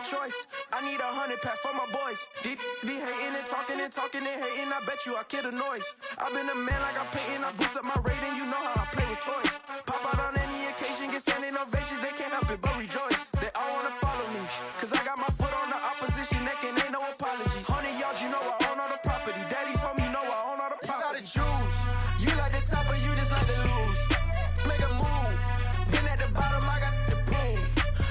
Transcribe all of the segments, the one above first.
choice. I need 100 pack for my boys. Deep be hating and talking and talking and hating. I bet you I kill the noise. I've been a man like I'm Peyton. I boost up my rating. You know how I play with toys. Pop out on any occasion, get standing ovations. They can't help it but rejoice. They all wanna follow me, cause I got my foot on the opposition neck and ain't no apologies. 100 yards, you know I own all the property. Daddy's home, you know I own all the property. You gotta choose. You like the top or you just like to lose. Make a move. Been at the bottom, I got the proof.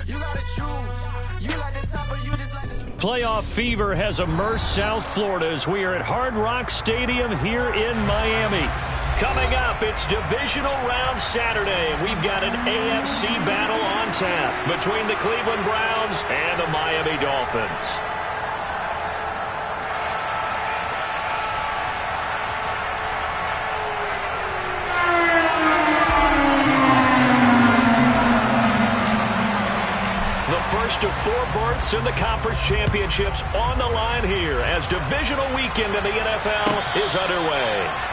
You gotta choose. You like the top or you just like to lose. Playoff fever has immersed South Florida as we are at Hard Rock Stadium here in Miami. Coming up, it's Divisional Round Saturday. We've got an AFC battle on tap between the Cleveland Browns and the Miami Dolphins. The first of 4 berths in the conference championships on the line here as divisional weekend in the NFL is underway.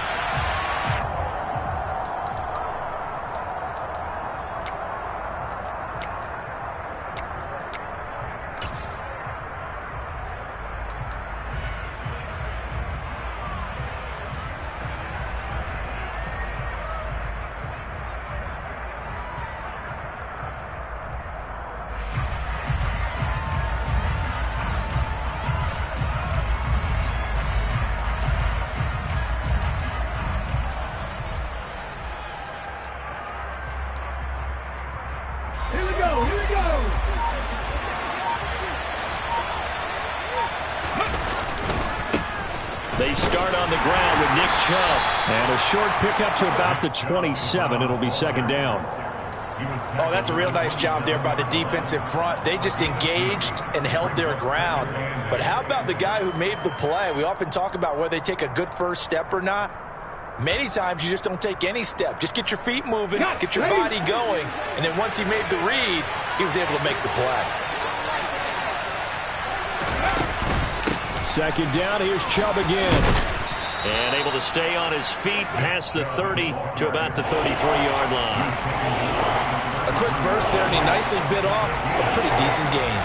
They start on the ground with Nick Chubb. And a short pickup to about the 27. It'll be second down. Oh, that's a real nice job there by the defensive front. They just engaged and held their ground. But how about the guy who made the play? We often talk about whether they take a good first step or not. Many times you just don't take any step. Just get your feet moving, get your body going. And then once he made the read, he was able to make the play. Second down, here's Chubb again. And able to stay on his feet past the 30 to about the 33-yard line. A quick burst there, and he nicely bit off a pretty decent gain.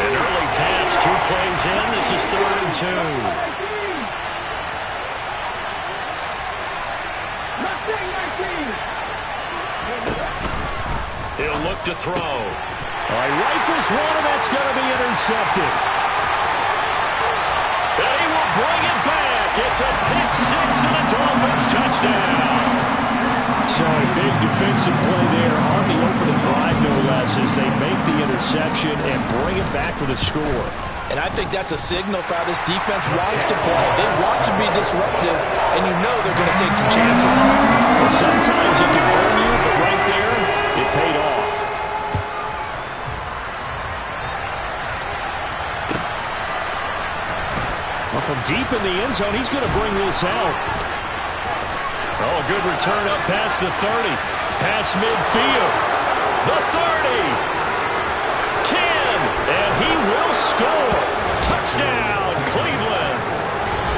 An early task, 2 plays in. This is 3rd and 2. He'll look to throw. All right, rifles one, and that's going to be intercepted. And he will bring it back. It's a pick 6 and a Dolphins touchdown. So a big defensive play there on the opening drive, no less, as they make the interception and bring it back for the score. And I think that's a signal for how this defense wants to play. They want to be disruptive, and you know they're going to take some chances. Well, sometimes it can burn you, but right there, it paid off. Well, from deep in the end zone, he's going to bring this out. Oh, a good return up past the 30. Past midfield. The 30. 10. And he will score. Touchdown, Cleveland.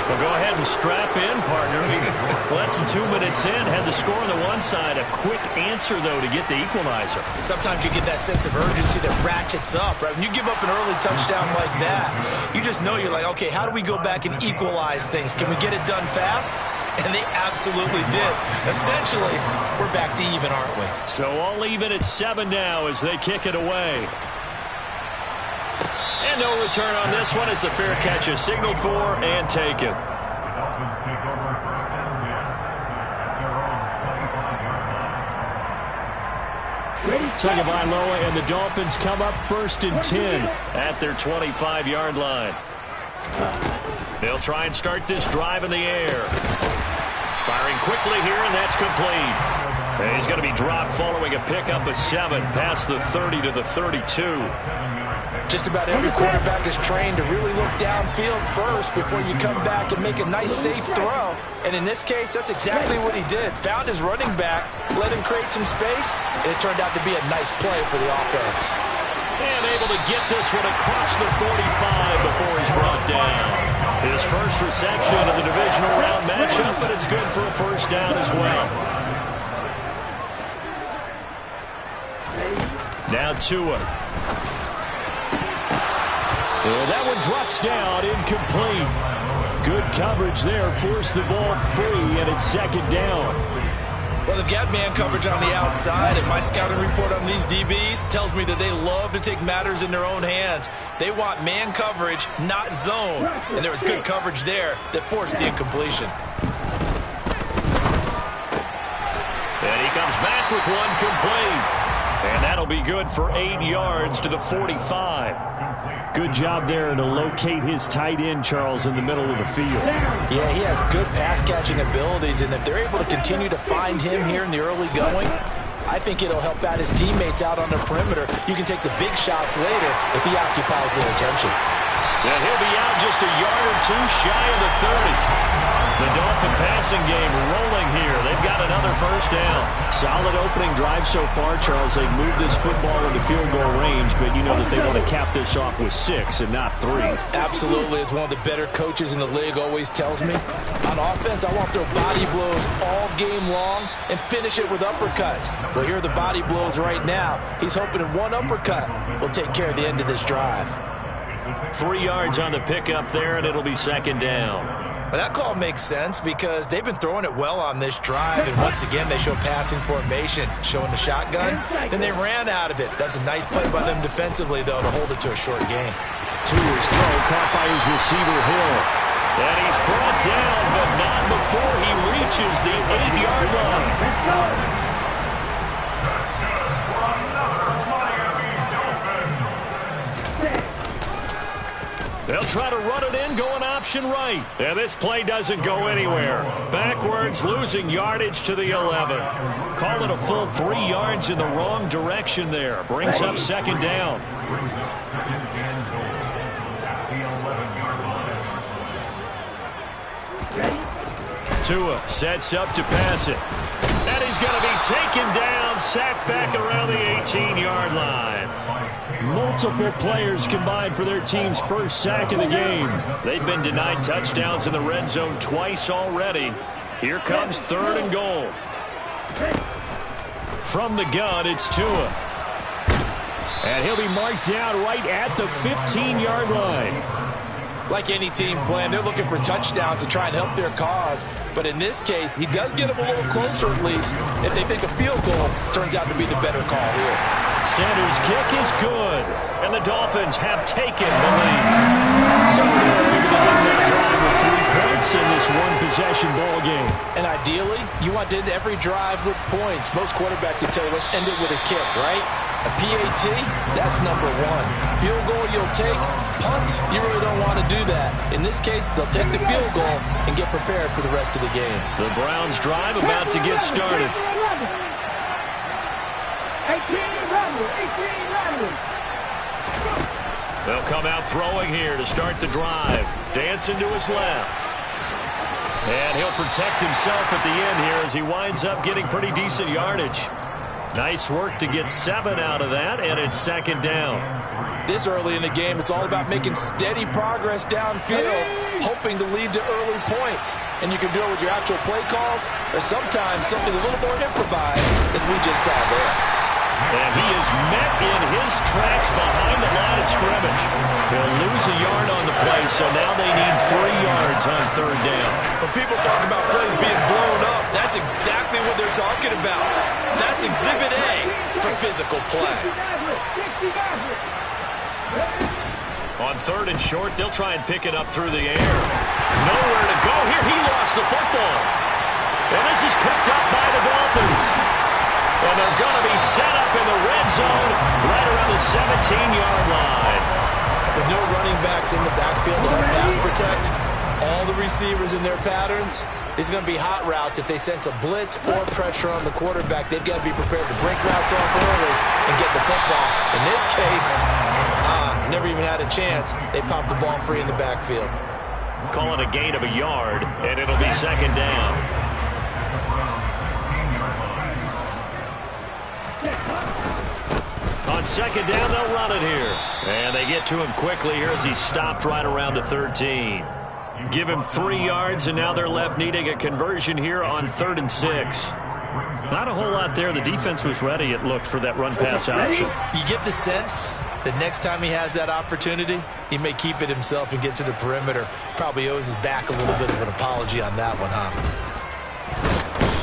Well, go ahead and strap in, partner. Less than 2 minutes in, had the score on the one side. A quick answer, though, to get the equalizer. Sometimes you get that sense of urgency that ratchets up, right? When you give up an early touchdown like that, you just know you're like, okay, how do we go back and equalize things? Can we get it done fast? And they absolutely did. Essentially, we're back to even, aren't we? So all even at 7 now as they kick it away. And no return on this one as the fair catch is signaled for and taken. Tagovailoa and the Dolphins come up 1st and 10 at their 25-yard line. They'll try and start this drive in the air. Firing quickly here, and that's complete. And he's going to be dropped following a pickup of 7 past the 30 to the 32. Just about every quarterback is trained to really look downfield first before you come back and make a nice, safe throw. And in this case, that's exactly what he did. Found his running back, let him create some space, and it turned out to be a nice play for the offense. And able to get this one across the 45 before he's brought down. His first reception of the divisional round matchup, but it's good for a first down as well. Now Tua. And that one drops down, incomplete. Good coverage there, forced the ball free, and it's second down. Well, they've got man coverage on the outside, and my scouting report on these DBs tells me that they love to take matters in their own hands. They want man coverage, not zone, and there was good coverage there that forced the incompletion. And he comes back with one complete. And that'll be good for 8 yards to the 45. Good job there to locate his tight end, Charles, in the middle of the field. Yeah, he has good pass-catching abilities, and if they're able to continue to find him here in the early going, I think it'll help out his teammates out on the perimeter. You can take the big shots later if he occupies their attention. And he'll be out just a yard or two shy of the 30. The Dolphin passing game rolling here. They've got another first down. Solid opening drive so far, Charles. They've moved this football into field goal range, but you know that they want to cap this off with 6 and not 3. Absolutely. As one of the better coaches in the league always tells me, on offense, I want their body blows all game long and finish it with uppercuts. Well, here are the body blows right now. He's hoping that one uppercut will take care of the end of this drive. 3 yards on the pickup there, and it'll be second down. But that call makes sense because they've been throwing it well on this drive, and once again they show passing formation, showing the shotgun. Then they ran out of it. That's a nice play by them defensively, though, to hold it to a short game. Tua's throw caught by his receiver, Hill. And he's brought down, but not before he reaches the 8-yard line. They'll try to run it in, going option right. And this play doesn't go anywhere. Backwards, losing yardage to the 11. Call it a full 3 yards in the wrong direction there. Brings up second down. Tua sets up to pass it. And he's going to be taken down, sacked back around the 18-yard line. Multiple players combined for their team's first sack of the game. They've been denied touchdowns in the red zone twice already. Here comes 3rd and goal. From the gun, it's Tua. And he'll be marked down right at the 15-yard line. Like any team plan, they're looking for touchdowns to try and help their cause. But in this case, he does get them a little closer at least if they think a field goal turns out to be the better call here. Sanders' kick is good, and the Dolphins have taken the lead. So they're going to end that drive with 3 points in this one-possession ball game. And ideally, you want to end every drive with points. Most quarterbacks would tell you, let's end it with a kick, right? A PAT, that's number 1. Field goal you'll take. Punts, you really don't want to do that. In this case, they'll take the field goal and get prepared for the rest of the game. The Browns' drive about to get started. They'll come out throwing here to start the drive. Dancing to his left. And he'll protect himself at the end here as he winds up getting pretty decent yardage. Nice work to get 7 out of that, and it's second down. This early in the game, it's all about making steady progress downfield, hoping to lead to early points. And you can do it with your actual play calls, or sometimes something a little more improvised, as we just saw there. And he is met in his tracks behind the line of scrimmage. He'll lose a yard on the play, so now they need 3 yards on 3rd down. When people talk about plays being blown up, that's exactly what they're talking about. That's Exhibit A for physical play. On 3rd and short, they'll try and pick it up through the air. Nowhere to go here. He lost the football. And this is picked up by the Dolphins. And they're going to be set up in the red zone right around the 17-yard line. With no running backs in the backfield to help pass protect, all the receivers in their patterns, these are going to be hot routes. If they sense a blitz or pressure on the quarterback, they've got to be prepared to break routes off early and get the football. In this case, never even had a chance. They popped the ball free in the backfield. Call it a gain of a yard, and it'll be second down. On second down, they'll run it here. And they get to him quickly here as he stopped right around the 13. Give him 3 yards, and now they're left needing a conversion here on 3rd and 6. Not a whole lot there. The defense was ready, it looked, for that run-pass option. You get the sense that next time he has that opportunity, he may keep it himself and get to the perimeter. Probably owes his back a little bit of an apology on that one, huh?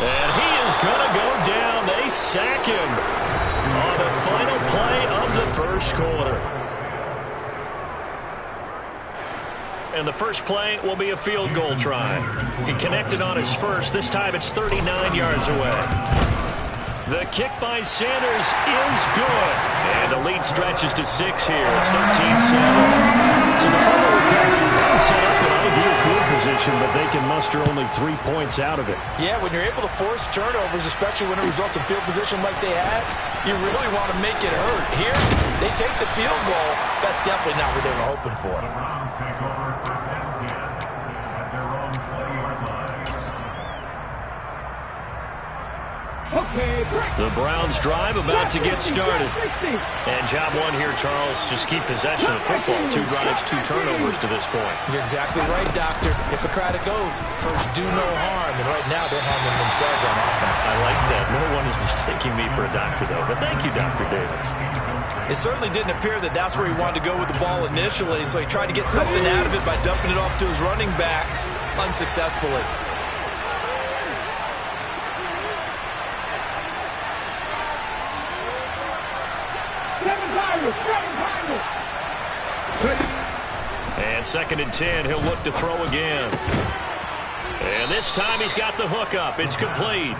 And he is going to go down. They sack him on the final play of the first quarter. And the first play will be a field goal try. He connected on his first. This time it's 39 yards away. The kick by Sanders is good. And the lead stretches to 6 here. It's 13-7. So the fumble recovery set up an ideal field position, but they can muster only 3 points out of it. Yeah, when you're able to force turnovers, especially when it results in field position like they had, you really want to make it hurt. Here, they take the field goal. That's definitely not what they were hoping for. The Browns drive about to get started. And job one here, Charles, just keep possession of the football. 2 drives, 2 turnovers to this point. You're exactly right, Doctor. Hippocratic oath. First, do no harm. And right now, they're harming themselves on offense. I like that. No one is mistaking me for a doctor, though. But thank you, Dr. Davis. It certainly didn't appear that that's where he wanted to go with the ball initially, so he tried to get something out of it by dumping it off to his running back unsuccessfully. And 2nd and 10, he'll look to throw again. And this time he's got the hook up. It's complete.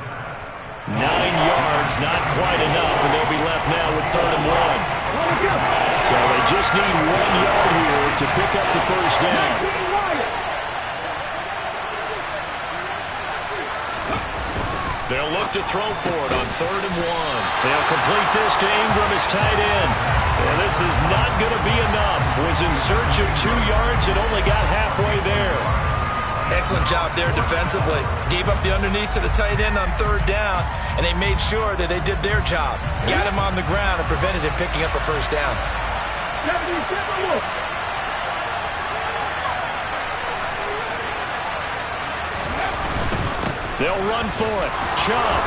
9 yards, not quite enough, and they'll be left now with 3rd and 1. So they just need 1 yard here to pick up the first down. They'll look to throw for it on 3rd and 1. They'll complete this to Ingram as tight end. And this is not going to be enough. Was in search of 2 yards and only got halfway there. Excellent job there defensively. Gave up the underneath to the tight end on 3rd down, and they made sure that they did their job. Got him on the ground and prevented him picking up a first down. They'll run for it. Chubb.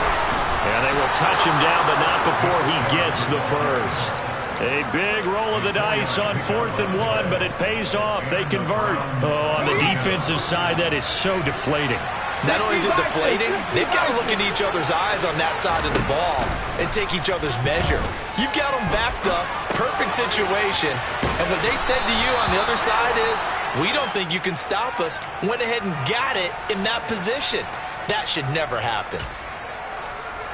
And they will touch him down, but not before he gets the first. A big roll of the dice on 4th and 1, but it pays off. They convert. Oh, on the defensive side, that is so deflating. Not only is it deflating, they've got to look in each other's eyes on that side of the ball and take each other's measure. You've got them backed up, perfect situation, and what they said to you on the other side is, we don't think you can stop us. Went ahead and got it in that position. That should never happen.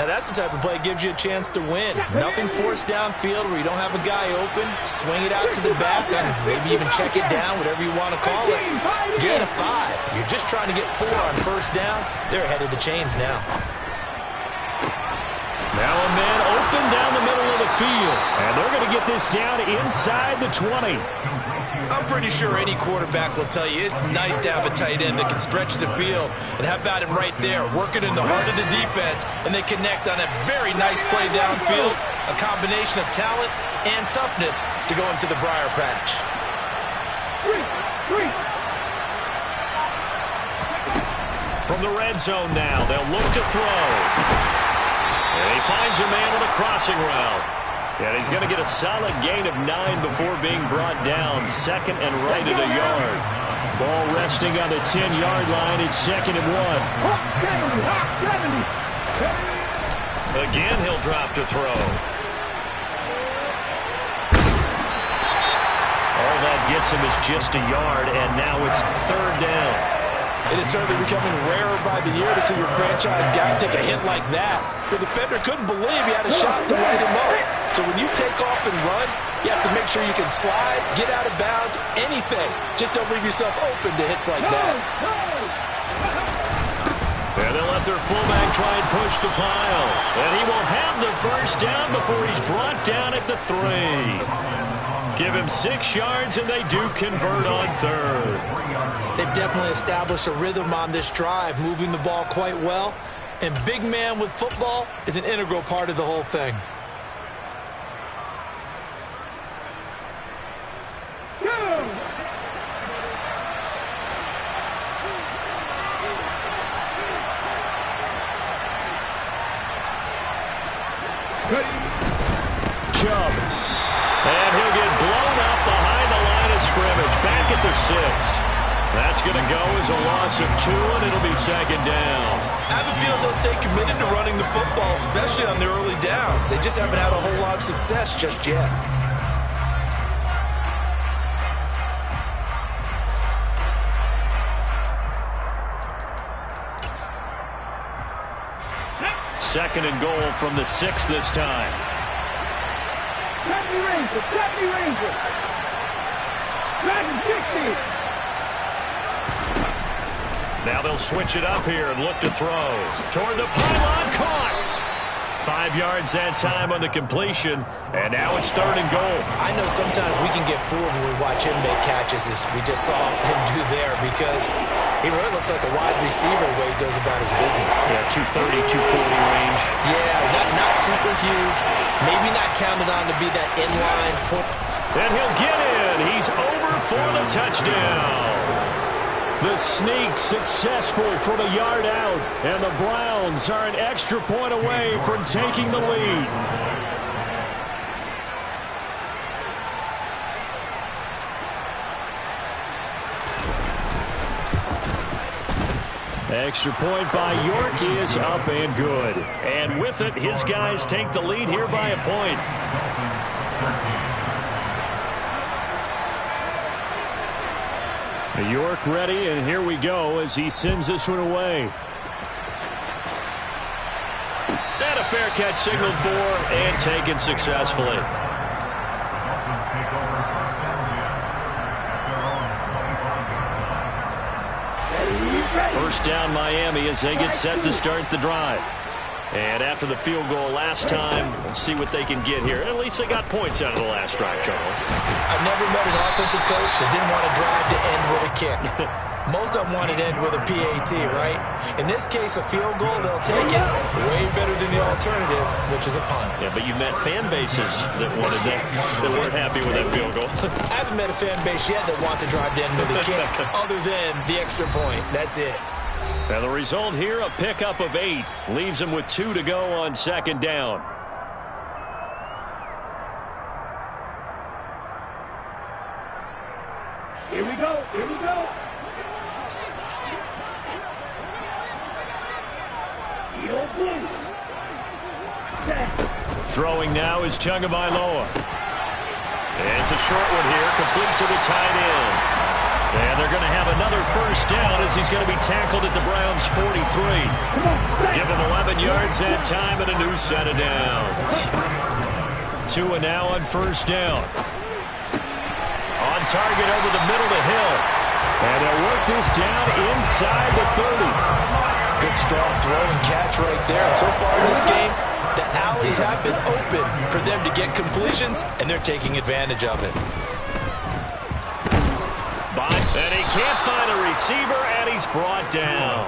Now, that's the type of play that gives you a chance to win. Nothing forced downfield where you don't have a guy open. Swing it out to the back and maybe even check it down, whatever you want to call it. Gain of 5. You're just trying to get 4 on first down. They're ahead of the chains now. Now a man open down the middle of the field. And they're going to get this down inside the 20. I'm pretty sure any quarterback will tell you it's nice to have a tight end that can stretch the field. And how about him right there, working in the heart of the defense, and they connect on a very nice play downfield, a combination of talent and toughness to go into the briar patch. From the red zone now, they'll look to throw. And he finds a man on a crossing route. And he's going to get a solid gain of 9 before being brought down. 2nd and right at a yard. Ball resting on the 10-yard line. It's 2nd and 1. Again, he'll drop to throw. All that gets him is just a yard, and now it's 3rd down. It is certainly becoming rarer by the year to see your franchise guy take a hit like that. The defender couldn't believe he had a shot to light him up. So when you take off and run, you have to make sure you can slide, get out of bounds, anything. Just don't leave yourself open to hits like that. And they'll let their fullback try and push the pile. And he will have the first down before he's brought down at the 3. Give him 6 yards, and they do convert on 3rd. They've definitely established a rhythm on this drive, moving the ball quite well. And big man with football is an integral part of the whole thing. Chubb. And he'll get blown up behind the line of scrimmage. Back at the 6. That's going to go as a loss of 2, and it'll be second down. I have a feeling they'll stay committed to running the football, especially on their early downs. They just haven't had a whole lot of success just yet. Second and goal from the 6 this time. Scrappy Rangers, Scrappy Rangers. Dragon 60. Now they'll switch it up here and look to throw. Toward the pylon, caught. 5 yards that time on the completion, and now it's third and goal. I know sometimes we can get fooled when we watch him make catches, as we just saw him do there, because he really looks like a wide receiver the way he goes about his business. Yeah, 230, 240 range. Yeah, not super huge. Maybe not counted on to be that inline point. And he'll get in. He's over for the touchdown. The sneak successful from a yard out, and the Browns are an extra point away from taking the lead. Extra point by York is up and good. And with it, his guys take the lead here by a point. York ready, and here we go as he sends this one away. And a fair catch signaled for and taken successfully. First down Miami as they get set to start the drive. And after the field goal last time, we'll see what they can get here. At least they got points out of the last drive, Charles. I've never met an offensive coach that didn't want to drive to end with a kick. Most of them wanted to end with a PAT, right? In this case, a field goal, they'll take it. Way better than the alternative, which is a punt. Yeah, but you met fan bases that wanted that weren't happy with that field goal. I haven't met a fan base yet that wants to drive to end with a kick, other than the extra point. That's it. Now the result here, a pickup of 8. Leaves them with 2 to go on second down. Here we go, here we go. Throwing now is Tagovailoa. It's a short one here, complete to the tight end. And they're going to have another first down as he's going to be tackled at the Browns' 43. Give him 11 yards that time and a new set of downs. Tua now on first down. On target over the middle to Hill. And they'll work this down inside the 30. Good strong throw and catch right there. And so far in this game, the alleys have been open for them to get completions, and they're taking advantage of it. And he can't find a receiver, and he's brought down.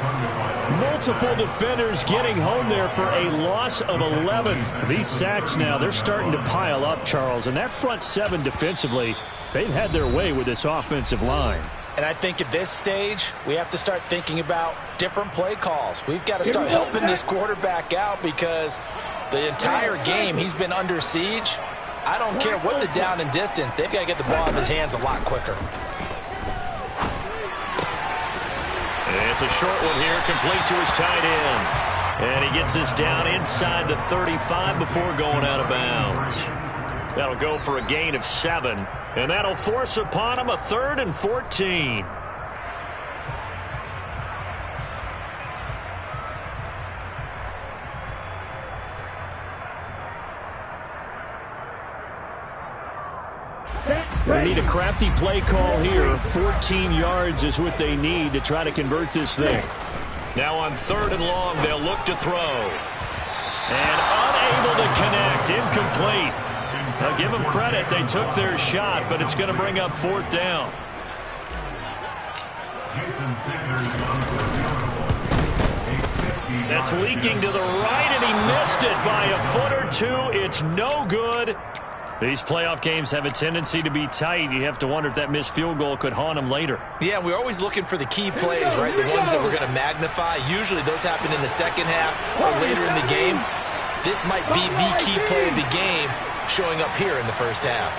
Multiple defenders getting home there for a loss of 11. These sacks now, they're starting to pile up, Charles. And that front 7 defensively, they've had their way with this offensive line. And I think at this stage, we have to start thinking about different play calls. We've got to start helping this quarterback out because the entire game he's been under siege. I don't care what the down and distance. They've got to get the ball out of his hands a lot quicker. It's a short one here, complete to his tight end. And he gets this down inside the 35 before going out of bounds. That'll go for a gain of 7. And that'll force upon him a 3rd and 14. They need a crafty play call here. 14 yards is what they need to try to convert this thing. Now on 3rd and long, they'll look to throw. And unable to connect, incomplete. Now give them credit, they took their shot, but it's going to bring up 4th down. That's leaking to the right, and he missed it by a foot or 2. It's no good. These playoff games have a tendency to be tight. You have to wonder if that missed field goal could haunt them later. Yeah, we're always looking for the key plays, right? The ones that we're going to magnify. Usually those happen in the second half or later in the game. this might be the key play of the game showing up here in the first half.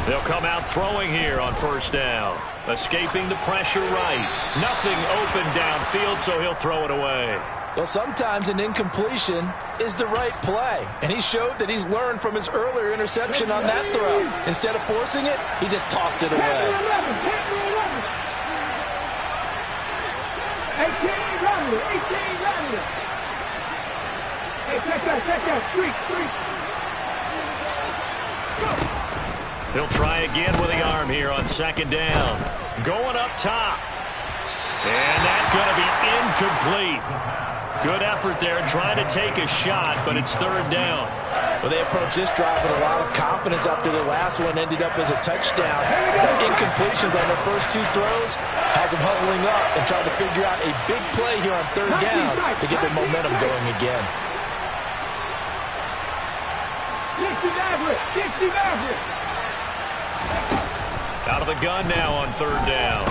They'll come out throwing here on first down. Escaping the pressure right. Nothing open downfield, so he'll throw it away. Well, sometimes an incompletion is the right play, and he showed that he's learned from his earlier interception on that throw. Instead of forcing it, he just tossed it away. 18, hey, check that, streak. He'll try again with the arm here on second down. Going up top. And that's going to be incomplete. Good effort there trying to take a shot, but it's third down. Well, they approached this drive with a lot of confidence after the last one ended up as a touchdown. The incompletions on their first two throws has them huddling up and trying to figure out a big play here on third down to get their momentum going again. 60 Maverick. Out of the gun now on third down.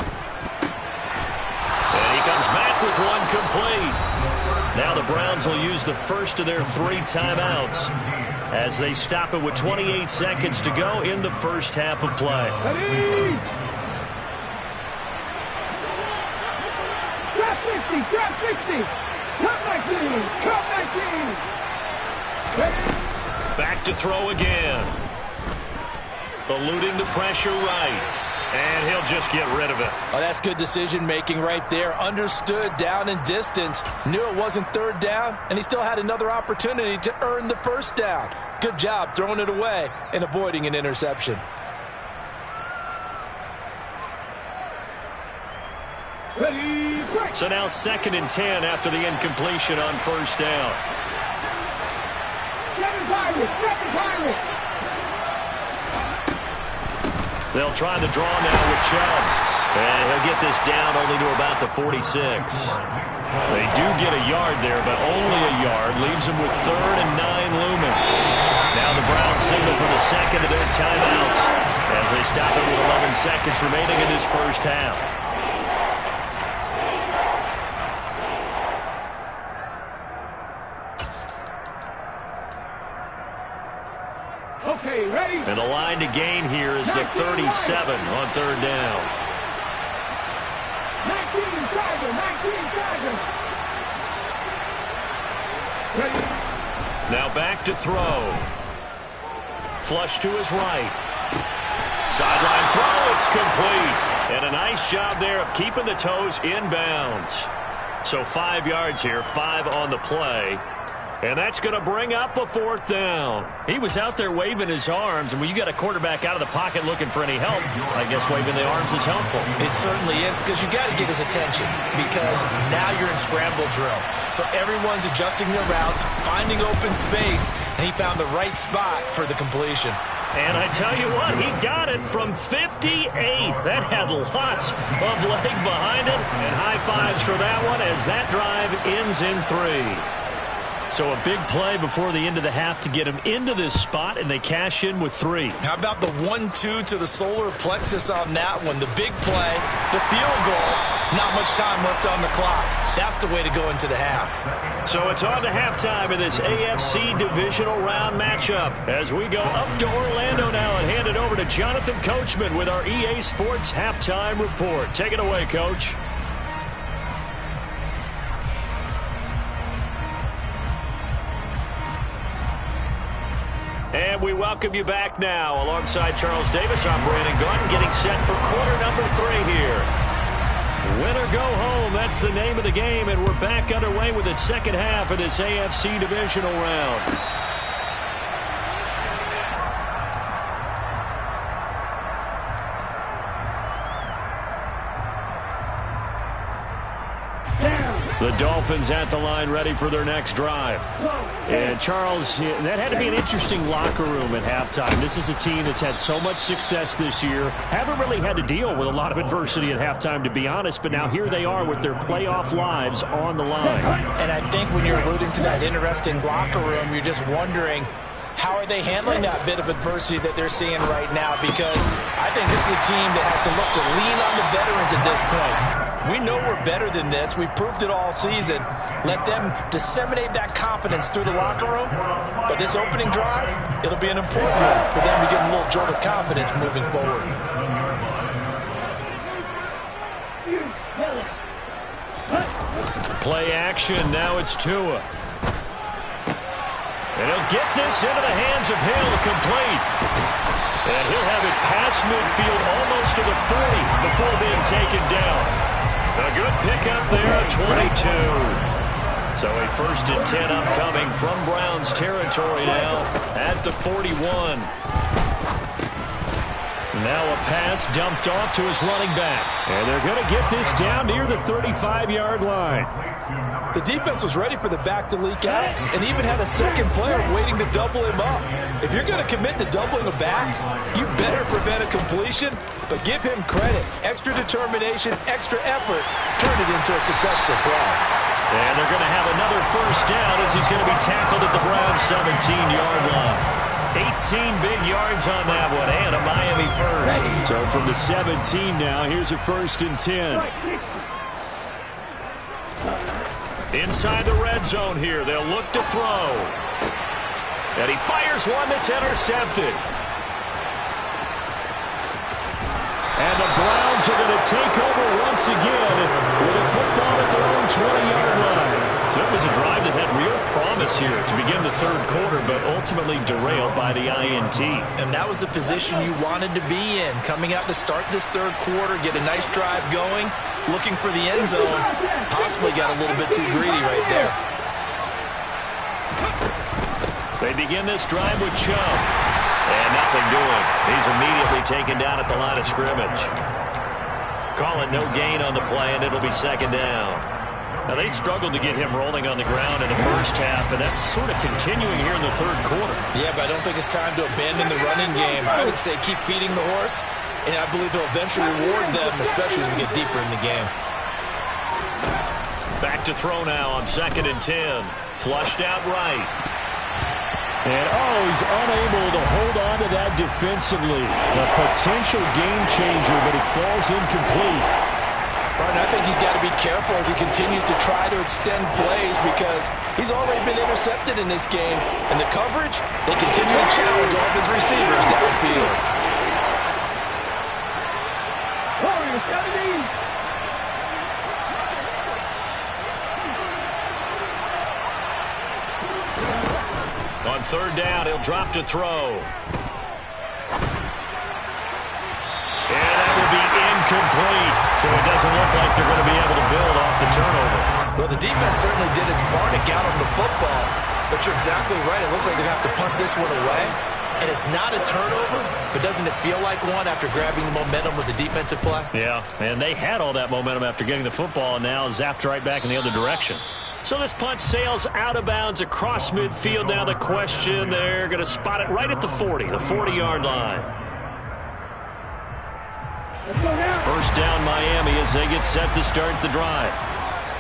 And he comes back with one complete. Now the Browns will use the first of their 3 timeouts as they stop it with 28 seconds to go in the first half of play. Ready? Trap 60. Cut 19. Ready? Back to throw again. Eluding the pressure right. And he'll just get rid of it. Oh, that's good decision-making right there. Understood down and distance. Knew it wasn't third down, and he still had another opportunity to earn the first down. Good job throwing it away and avoiding an interception. Ready, break. So now 2nd and 10 after the incompletion on first down. Second Pirate. They'll try the draw now with Chubb. And he'll get this down only to about the 46. They do get a yard there, but only a yard. Leaves them with 3rd and 9 looming. Now the Browns signal for the second of their timeouts as they stop it with 11 seconds remaining in this first half. Okay, ready? And the line to gain here is the 37 on third down. 19 Tiger. Ready? Now back to throw. Flush to his right. Sideline throw, it's complete. And a nice job there of keeping the toes inbounds. So 5 yards here, 5 on the play. And that's going to bring up a 4th down. He was out there waving his arms, and when you got a quarterback out of the pocket looking for any help, I guess waving the arms is helpful. It certainly is, because you got to get his attention, because now you're in scramble drill. So everyone's adjusting their routes, finding open space, and he found the right spot for the completion. And I tell you what, he got it from 58. That had lots of leg behind it, and high fives for that one as that drive ends in 3. So a big play before the end of the half to get him into this spot, and they cash in with 3. How about the 1-2 to the solar plexus on that one? The big play, the field goal, not much time left on the clock. That's the way to go into the half. So it's on to halftime in this AFC divisional round matchup as we go up to Orlando now and hand it over to Jonathan Coachman with our EA Sports halftime report. Take it away, Coach. And we welcome you back now. Alongside Charles Davis, I'm Brandon Gunn, getting set for quarter number 3 here. Win or go home, that's the name of the game, and we're back underway with the second half of this AFC divisional round. The Dolphins at the line ready for their next drive. And Charles, that had to be an interesting locker room at halftime. This is a team that's had so much success this year. Haven't really had to deal with a lot of adversity at halftime, to be honest, but now here they are with their playoff lives on the line. And I think when you're alluding to that interesting locker room, you're just wondering how are they handling that bit of adversity that they're seeing right now? Because I think this is a team that has to look to lean on the veterans at this point. We know we're better than this. We've proved it all season. Let them disseminate that confidence through the locker room. But this opening drive, it'll be an important one for them to get a little jolt of confidence moving forward. Play action. Now it's Tua. And he'll get this into the hands of Hill, complete. And he'll have it past midfield almost to the 40 before being taken down. A good pickup there at 22. So a 1st and 10 upcoming from Browns territory now at the 41. Now a pass dumped off to his running back. And they're going to get this down near the 35-yard line. The defense was ready for the back to leak out and even had a second player waiting to double him up. If you're going to commit to doubling a back, you better prevent a completion, but give him credit. Extra determination, extra effort, turn it into a successful play. And they're going to have another 1st down as he's going to be tackled at the Browns' 17-yard line. 18 big yards on that one, and a Miami 1st. So from the 17 now, here's a 1st and 10. Inside the red zone here, they'll look to throw. And he fires one that's intercepted. And the Browns are going to take over once again with a football at their own 20-yard line. So it was a drive that had real promise here to begin the 3rd quarter, but ultimately derailed by the INT. And that was the position you wanted to be in. Coming out to start this 3rd quarter, get a nice drive going, looking for the end zone. Possibly got a little bit too greedy right there. They begin this drive with Chubb. And nothing doing. He's immediately taken down at the line of scrimmage. Call it no gain on the play, and it'll be 2nd down. Now, they struggled to get him rolling on the ground in the 1st half, and that's sort of continuing here in the 3rd quarter. Yeah, but I don't think it's time to abandon the running game. I would say keep feeding the horse, and I believe he'll eventually reward them, especially as we get deeper in the game. Back to throw now on 2nd and 10. Flushed out right. And, he's unable to hold on to that defensively. A potential game changer, but it falls incomplete. Partner, I think he's got to be careful as he continues to try to extend plays because he's already been intercepted in this game. And the coverage, they continue to challenge all of his receivers downfield. On 3rd down, he'll drop to throw. And that will be incomplete. So it doesn't look like they're going to be able to build off the turnover. Well, the defense certainly did its part to get on the football. But you're exactly right. It looks like they're going to have to punt this one away. And it's not a turnover, but doesn't it feel like one after grabbing the momentum with the defensive play? Yeah, and they had all that momentum after getting the football and now zapped right back in the other direction. So this punt sails out of bounds across midfield. Now the question, they're going to spot it right at the 40, the 40-yard line. 1st down Miami as they get set to start the drive.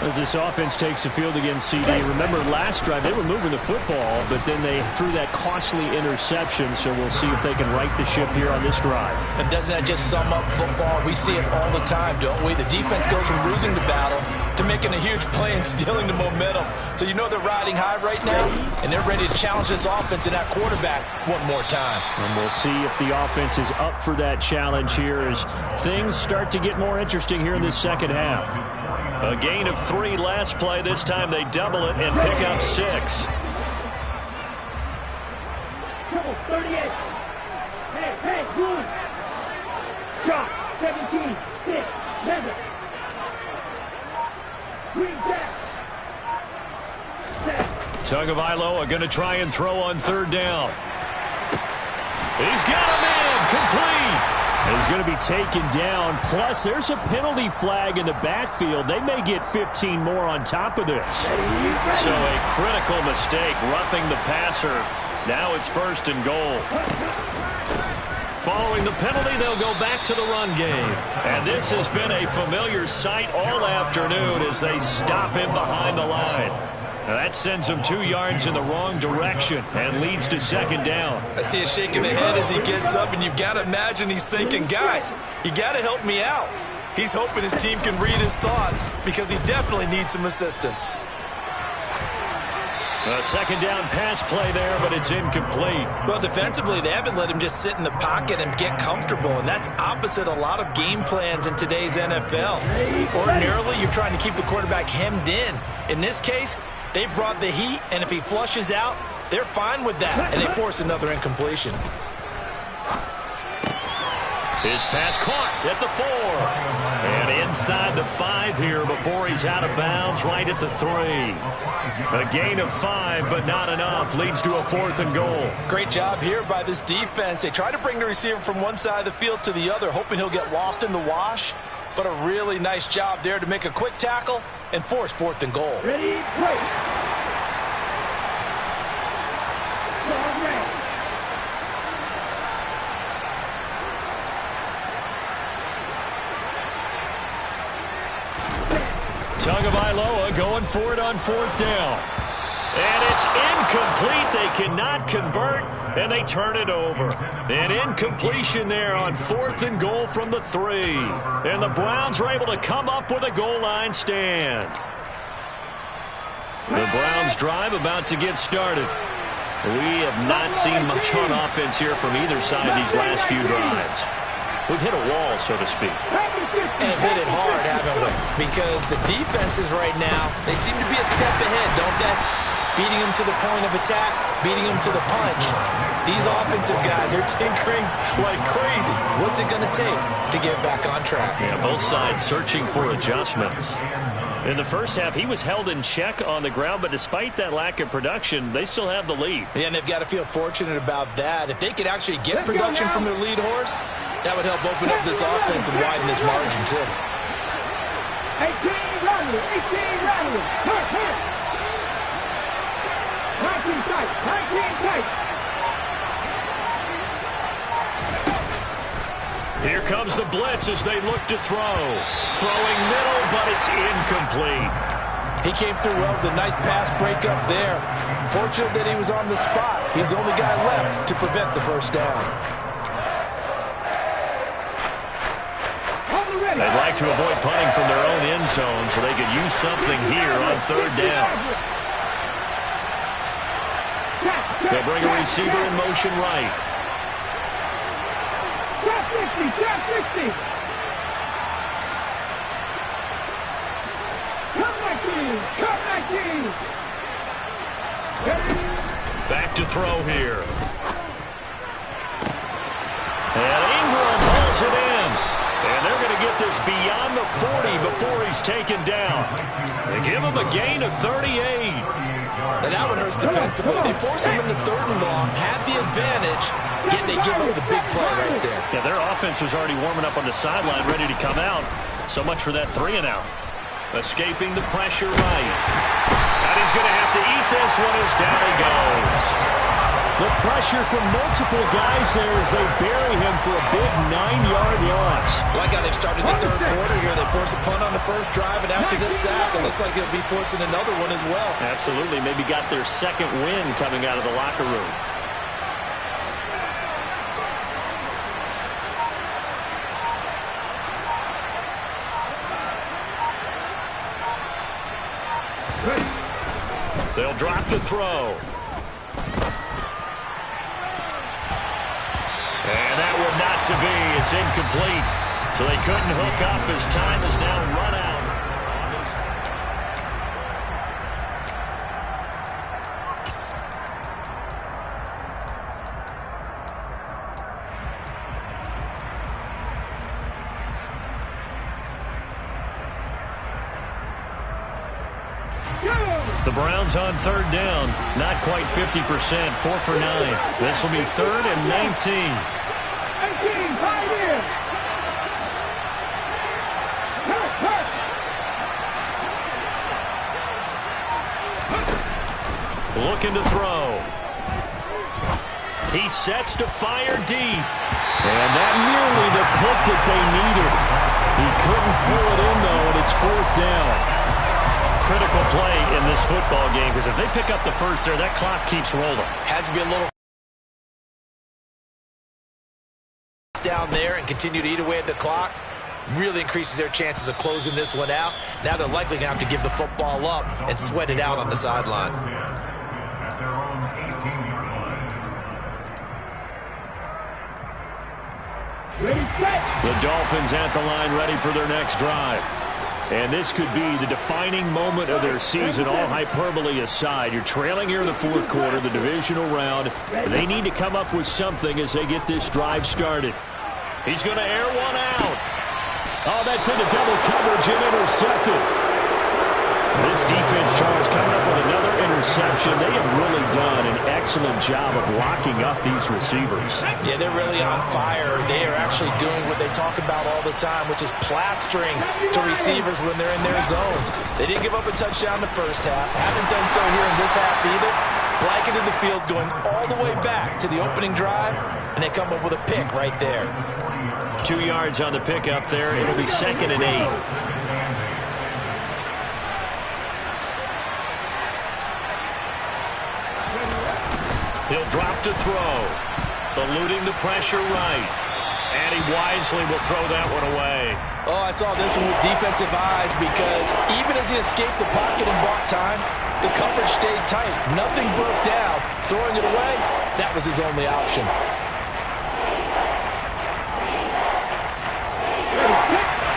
As this offense takes the field against CD, remember last drive they were moving the football, but then they threw that costly interception, so we'll see if they can right the ship here on this drive. And doesn't that just sum up football? We see it all the time, don't we? The defense goes from losing the battle to making a huge play and stealing the momentum. So you know they're riding high right now, and they're ready to challenge this offense and that quarterback one more time. And we'll see if the offense is up for that challenge here as things start to get more interesting here in this 2nd half. A gain of 3 last play. This time they double it and pick up 6. 38. Hey, good. Shot. 17. 6. 7. Green jack. Tagovailoa going to try and throw on 3rd down. He's got him in. Complete. He's going to be taken down. Plus, there's a penalty flag in the backfield. They may get 15 more on top of this. So a critical mistake, roughing the passer. Now it's 1st and goal. Following the penalty, they'll go back to the run game. And this has been a familiar sight all afternoon as they stop him behind the line. Now that sends him 2 yards in the wrong direction and leads to second down. I see a shake of the head as he gets up, and you've got to imagine he's thinking, guys, you got to help me out. He's hoping his team can read his thoughts because he definitely needs some assistance. A second down pass play there, but it's incomplete. Well, defensively, they haven't let him just sit in the pocket and get comfortable, and that's opposite a lot of game plans in today's NFL. Ordinarily, you're trying to keep the quarterback hemmed in. In this case, they brought the heat, and if he flushes out, they're fine with that, and they force another incompletion. His pass caught at the 4. And inside the 5 here before he's out of bounds, right at the 3. A gain of 5, but not enough. Leads to a 4th and goal. Great job here by this defense. They try to bring the receiver from one side of the field to the other, hoping he'll get lost in the wash. But a really nice job there to make a quick tackle and force 4th and goal. Ready, play. Tagovailoa going for it on 4th down. And it's incomplete. They cannot convert, and they turn it over. An incompletion there on 4th and goal from the 3. And the Browns are able to come up with a goal line stand. The Browns drive about to get started. We have not seen much on offense here from either side these last few drives. We've hit a wall, so to speak. And have hit it hard, haven't we? Because the defenses right now, they seem to be a step ahead, don't they? Beating them to the point of attack, beating them to the punch. These offensive guys are tinkering like crazy. What's it going to take to get back on track? Yeah, both sides searching for adjustments. In the first half, he was held in check on the ground, but despite that lack of production, they still have the lead. Yeah, and they've got to feel fortunate about that. If they could actually get production from their lead horse, that would help open up this offense and widen this margin, too. 18 Riley, 18 Riley, hurt, hurt. 19 tight, 19 tight. Here comes the blitz as they look to throw. Throwing middle, but it's incomplete. He came through well with a nice pass breakup there. Fortunate that he was on the spot. He's the only guy left to prevent the first down. They'd like to avoid punting from their own end zone so they could use something here on 3rd down. They'll bring a receiver in motion right. Trap 60, trap 60. Come 19, come 19. Back to throw here. And Ingram pulls it in. And they're going to get this beyond the 40 before he's taken down. They give him a gain of 38. And that one hurts defensively. They force him into 3rd and long, had the advantage, yet they give up the big play right there. Yeah, their offense was already warming up on the sideline, ready to come out. So much for that 3 and out. Escaping the pressure right. And he's going to have to eat this one as down he goes. The pressure from multiple guys there as they bury him for a big 9-yard loss. Like how they've started the 3rd quarter here. They force a punt on the first drive, and after this sack, it looks like they'll be forcing another one as well. Absolutely. Maybe got their second win coming out of the locker room. They'll drop to throw. And that one not to be. It's incomplete. So they couldn't hook up as time is now run out. The Browns on 3rd down. Not quite 50%. 4 for 9. This will be 3rd and 19. 18, 5 here. Hurt, hurt. Looking to throw. He sets to fire deep. And that nearly the pick that they needed. He couldn't pull it in, though, and it's 4th down. critical play in this football game, because if they pick up the first there, that clock keeps rolling. Has to be a little down there and continue to eat away at the clock. Really increases their chances of closing this one out. Now they're likely going to have to give the football up and sweat it out on the sideline. The Dolphins at the line, ready for their next drive. And this could be the defining moment of their season, all hyperbole aside. You're trailing here in the fourth quarter, the divisional round. They need to come up with something as they get this drive started. He's going to air one out. Oh, that's into double coverage and intercepted. This defense, Charles, coming up with another interception. They have really done an excellent job of locking up these receivers. Yeah, they're really on fire. They are actually doing what they talk about all the time, which is plastering to receivers when they're in their zones. They didn't give up a touchdown the first half. Haven't done so here in this half either. Blanketed the field going all the way back to the opening drive, and they come up with a pick right there. 2 yards on the pickup there. It'll be 2nd and 8. He'll drop to throw. Eluding the pressure right. And he wisely will throw that one away. Oh, I saw this one with defensive eyes because even as he escaped the pocket and bought time, the coverage stayed tight. Nothing broke down. Throwing it away, that was his only option.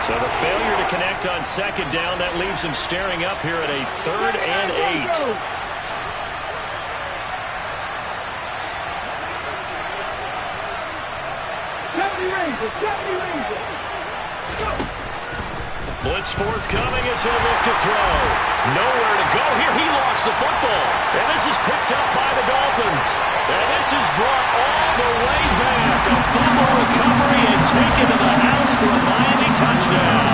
So the failure to connect on 2nd down, that leaves him staring up here at a 3rd and 8. Blitz forthcoming as he'll look to throw. Nowhere to go here. He lost the football. And this is picked up by the Dolphins. And this is brought all the way back. A fumble recovery and taken to the house for a Miami touchdown.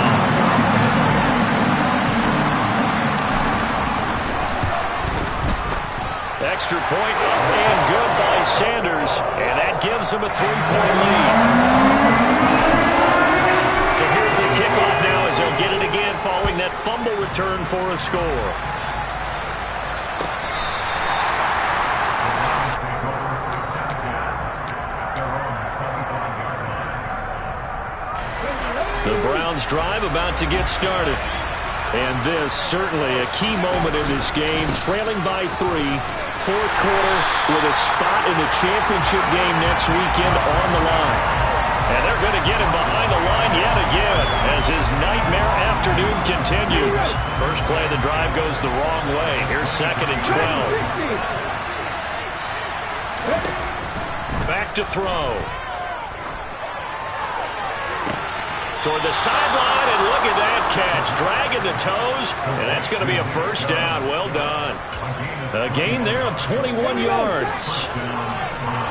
Extra point up and good by Sanders. And that gives him a 3-point lead. So here's the kickoff now as they'll get it again following that fumble return for a score. The Browns drive about to get started. And this certainly a key moment in this game, trailing by 3. Fourth quarter with a spot in the championship game next weekend on the line. And they're going to get him behind the line yet again as his nightmare afternoon continues. First play of the drive goes the wrong way. Here's 2nd and 12. Back to throw. Toward the sideline, and look at that catch. Dragging the toes, and that's going to be a first down. Well done. A gain there of 21 yards.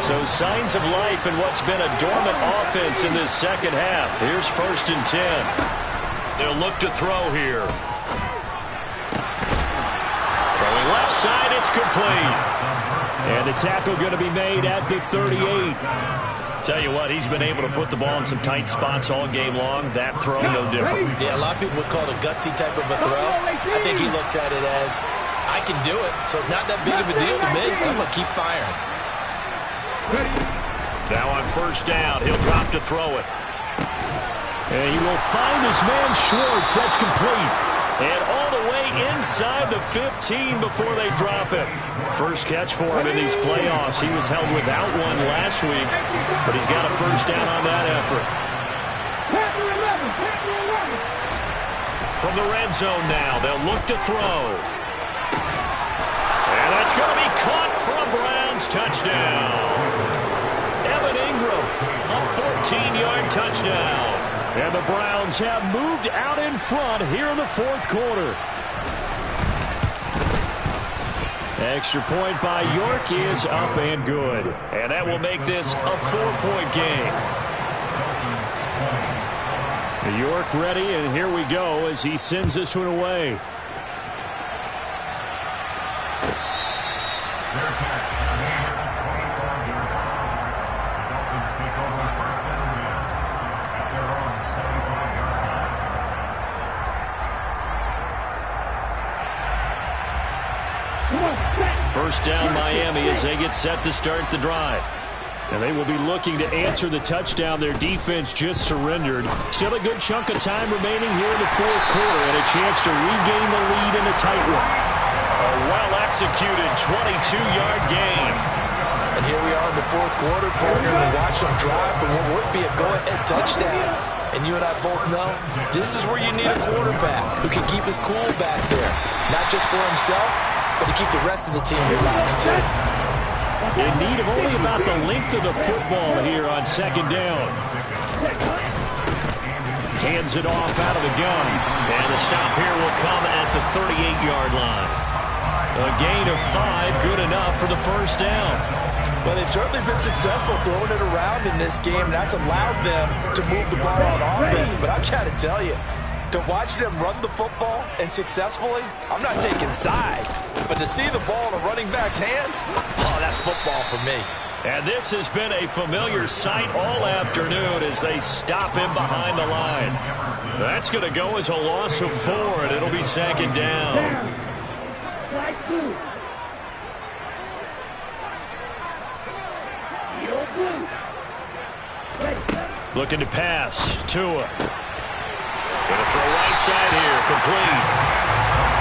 So signs of life in what's been a dormant offense in this second half. Here's 1st and 10. They'll look to throw here. Throwing left side, it's complete. And the tackle going to be made at the 38. Tell you what, he's been able to put the ball in some tight spots all game long. That throw, no different. Yeah, a lot of people would call it a gutsy type of a throw. I think he looks at it as, I can do it, so it's not that big of a deal to me. I'm going to keep firing. Now on 1st down, he'll drop to throw it. And he will find his man Schwartz. That's complete. And all the way inside the 15 before they drop it. First catch for him in these playoffs. He was held without one last week, but he's got a first down on that effort. From the red zone now, they'll look to throw. And that's going to be caught for a Browns touchdown. Evan Ingram, a 14-yard touchdown. And the Browns have moved out in front here in the fourth quarter. Extra point by York is up and good. And that will make this a 4-point game. York ready, and here we go as he sends this one away. first down Miami as they get set to start the drive. And they will be looking to answer the touchdown their defense just surrendered. Still a good chunk of time remaining here in the fourth quarter and a chance to regain the lead in a tight one. A well-executed 22-yard gain. And here we are in the fourth quarter, partner, and watch them drive for what would be a go-ahead touchdown. And you and I both know this is where you need a quarterback who can keep his cool back there. Not just for himself, but to keep the rest of the team relaxed too. In need of only about the length of the football here on second down. Hands it off out of the gun. And the stop here will come at the 38-yard line. A gain of 5, good enough for the first down. Well, they've certainly been successful throwing it around in this game, and that's allowed them to move the ball on offense. But I'm trying to tell you, to watch them run the football and successfully, I'm not taking sides. But to see the ball in a running back's hands, oh, that's football for me. And this has been a familiar sight all afternoon as they stop him behind the line. That's going to go as a loss of 4, and it'll be second down. Looking to pass. Tua. Going to throw right side here. Complete.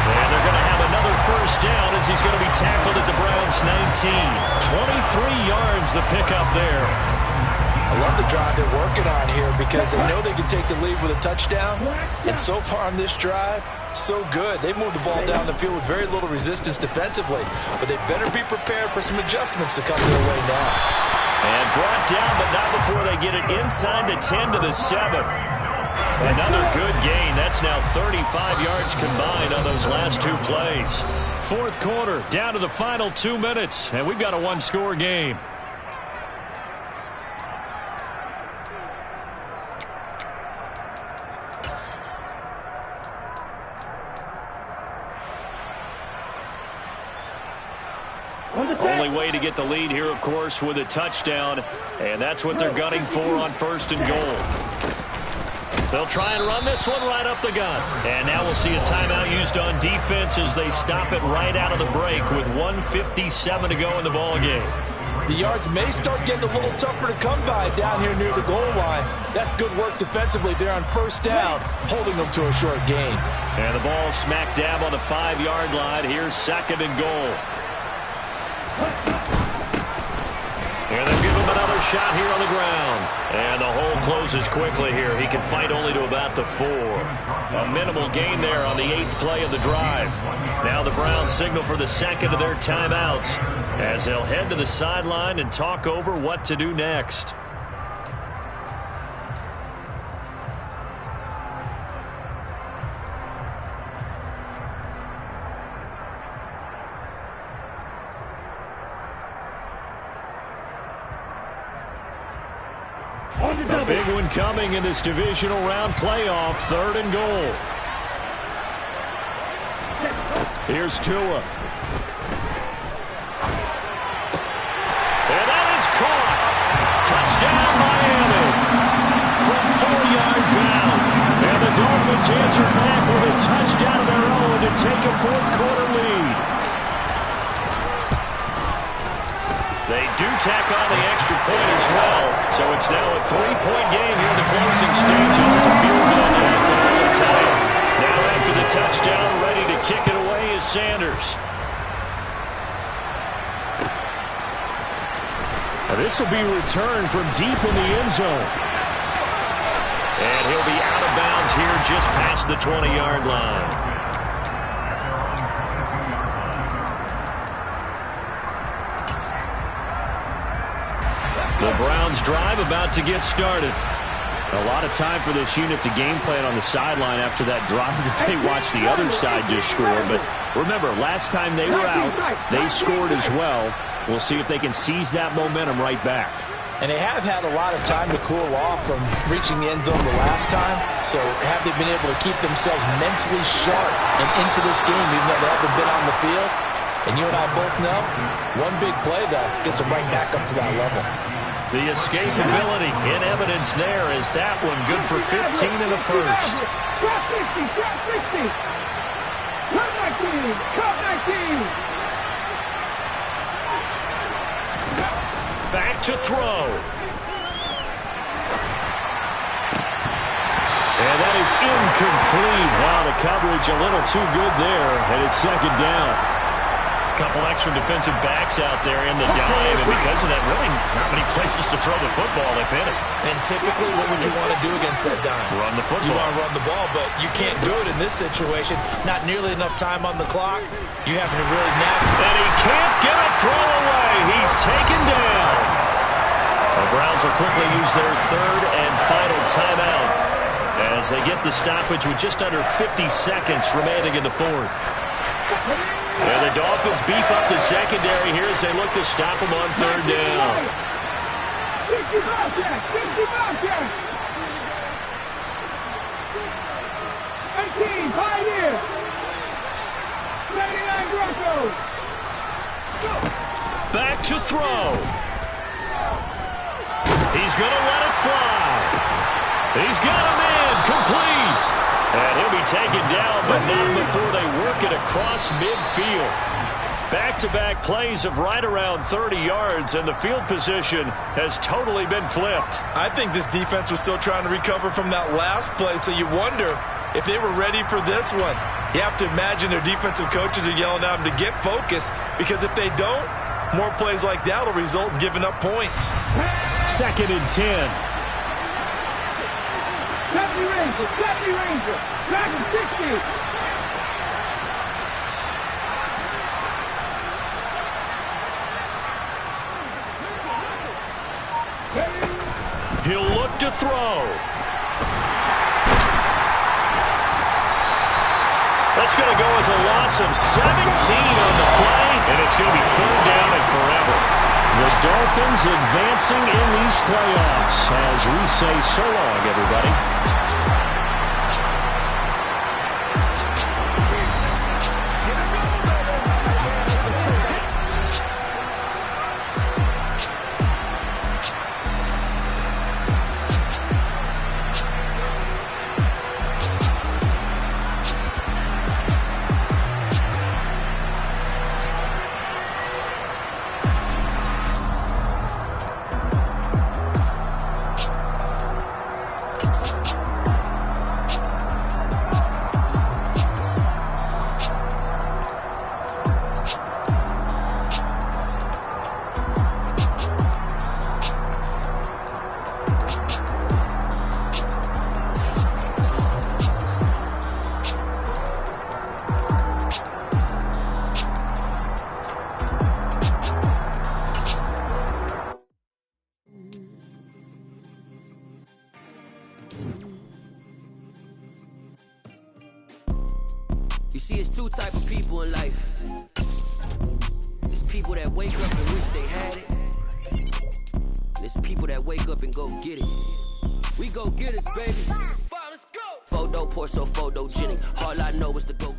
And they're going to have another first down as he's going to be tackled at the Browns' 19. 23 yards the pickup there. I love the drive they're working on here because they know they can take the lead with a touchdown. And so far on this drive, so good. They moved the ball down the field with very little resistance defensively. But they better be prepared for some adjustments to come their way now. And brought down, but not before they get it inside the 10 to the 7. Another good gain. That's now 35 yards combined on those last 2 plays. Fourth quarter, down to the final 2 minutes, and we've got a one-score game. Only way to get the lead here, of course, with a touchdown, and that's what they're gunning for on first and goal. They'll try and run this one right up the gut. And now we'll see a timeout used on defense as they stop it right out of the break with 1:57 to go in the ballgame. The yards may start getting a little tougher to come by down here near the goal line. That's good work defensively there on first down, holding them to a short gain. And the ball smack dab on the 5-yard line. Here's second and goal. And they'll give him another shot here on the ground. And the hole closes quickly here. He can fight only to about the 4. A minimal gain there on the 8th play of the drive. Now the Browns signal for the second of their timeouts as they'll head to the sideline and talk over what to do next. A big one coming in this divisional round playoff, 3rd and goal. Here's Tua. And that is caught. Touchdown, Miami. From 4 yards out. And the Dolphins answer back with a touchdown of their own to take a fourth-quarter lead. They do tack on the extra point as well, so it's now a 3-point game here in the closing stages. As a field goal now can only tie it. Now after the touchdown, ready to kick it away is Sanders. Now this will be returned from deep in the end zone. And he'll be out of bounds here just past the 20-yard line. The Browns drive about to get started. A lot of time for this unit to game plan on the sideline after that drive that they watched the other side just score. But remember, last time they were out, they scored as well. We'll see if they can seize that momentum right back. And they have had a lot of time to cool off from reaching the end zone the last time. So have they been able to keep themselves mentally sharp and into this game even though they haven't been on the field? And you and I both know, one big play, though, gets them right back up to that level. The escapability in evidence there is that one good for 15 in the first. Drop 60, drop 60. Cut 19, cut 19. 3 Back to throw. And that is incomplete. Wow, the coverage a little too good there, and it's second down. A couple extra defensive backs out there in the dime, and because of that, really not many places to throw the football, if any. And typically, what would you want to do against that dime? Run the football. You want to run the ball, but you can't do it in this situation. Not nearly enough time on the clock. You having to really navigate. And he can't get a throw away. He's taken down. The Browns will quickly use their third and final timeout as they get the stoppage with just under 50 seconds remaining in the fourth. And the Dolphins beef up the secondary here as they look to stop them on third down. 65 yards, 65 yards. 18, Pioneers. 99 Broncos. Back to throw. He's going to let it fly. He's got him in, complete. And he'll be taken down, but not before they work it across midfield. Back-to-back plays of right around 30 yards, and the field position has totally been flipped. I think this defense was still trying to recover from that last play, so you wonder if they were ready for this one. You have to imagine their defensive coaches are yelling at them to get focused, because if they don't, more plays like that will result in giving up points. Second and 10. Deputy Ranger, Dragon 60. He'll look to throw. That's going to go as a loss of 17 on the play, and it's going to be third down and forever. The Dolphins advancing in these playoffs as we say so long, everybody. You see, it's two type of people in life. It's people that wake up and wish they had it. And it's people that wake up and go get it. We go get it, baby. Let's go. Photo, Porso, photogenic. All I know is to go.